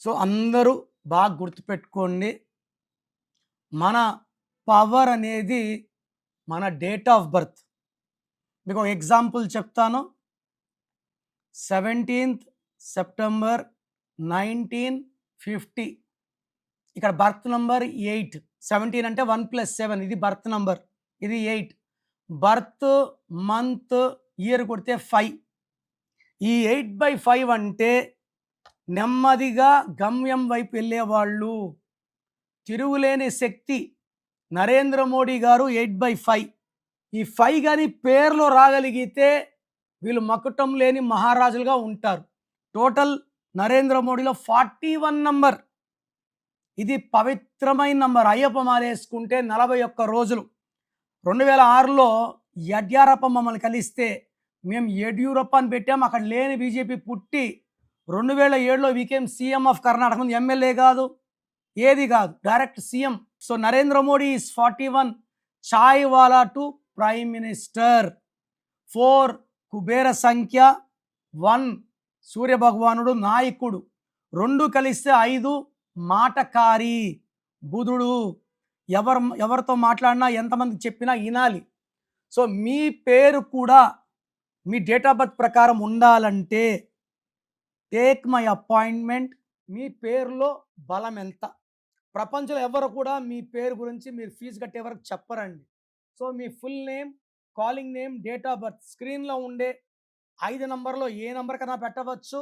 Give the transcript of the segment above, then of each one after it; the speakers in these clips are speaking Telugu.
సో అందరూ బాగా గుర్తుపెట్టుకోండి. మన పవర్ అనేది మన డేట్ ఆఫ్ బర్త్. మీకు ఒక ఎగ్జాంపుల్ చెప్తాను. 17th September 1950. ఇక్కడ బర్త్ నంబర్ 8. 17 అంటే 1+7 ఇది బర్త్ నంబర్. ఇది 8. బర్త్, మంత్, ఇయర్ కొడితే 5. ఈ 8/5 అంటే నెమ్మదిగా గమ్యం వైపు వెళ్ళేవాళ్ళు. తిరుగులేని శక్తి నరేంద్ర మోడీ గారు 8/5. ఈ 5 కానీ పేరులో రాగలిగితే వీళ్ళు మకుటం లేని మహారాజులుగా ఉంటారు. టోటల్ నరేంద్ర మోడీలో 41 నంబర్. ఇది పవిత్రమైన నంబర్. అయ్యప్ప మాలేసుకుంటే 41 రోజులు. 2006లో యడ్యూరప్ప మమ్మల్ని కలిస్తే మేము యడ్యూరప్ప అని పెట్టాము. అక్కడ లేని బీజేపీ పుట్టి 2007లో వికేమ్ సీఎం ఆఫ్ కర్ణాటక. ముందు ఎమ్మెల్యే కాదు, ఏది కాదు, direct CM. So Narendra Modi is 41. Chai wala to prime minister. 4 Kubera సంఖ్య. 1 సూర్య భగవానుడు నాయకుడు. 2 కలిస్తే 5 మాటకారి బుధుడు. ఎవరితో మాట్లాడినా ఎంతమంది చెప్పినా వినాలి. సో మీ పేరు కూడా మీ డేట్ ఆఫ్ బర్త్ ప్రకారం ఉండాలంటే టేక్ మై అపాయింట్మెంట్. మీ పేరులో బలం ఎంత? ప్రపంచంలో ఎవరు కూడా మీ పేరు గురించి మీరు ఫీజు కట్టే వరకు చెప్పరండి. సో మీ full name, calling name, date of birth స్క్రీన్లో ఉండే 5 నంబర్లో ఏ నంబర్ కన్నా పెట్టవచ్చు.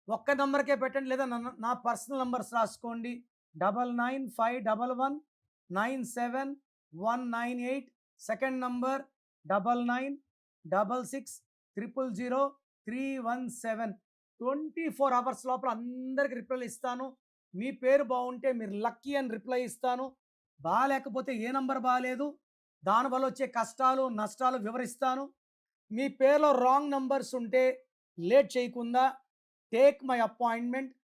ఒక్క నంబర్కే పెట్టండి, లేదా నా పర్సనల్ నంబర్స్ రాసుకోండి. 9951971998. Second number 9966000317. 24 అవర్స్ లోపల అందరికి రిప్లై ఇస్తాను. మీ పేరు బాగుంటే మీరు లక్కీ అని రిప్లై ఇస్తాను. బాగాలేకపోతే ఏ నంబర్ బాగాలేదు, దానివల్ల వచ్చే కష్టాలు నష్టాలు వివరిస్తాను. మీ పేరులో రాంగ్ నంబర్స్ ఉంటే లేట్ చేయకుండా టేక్ మై అపాయింట్మెంట్.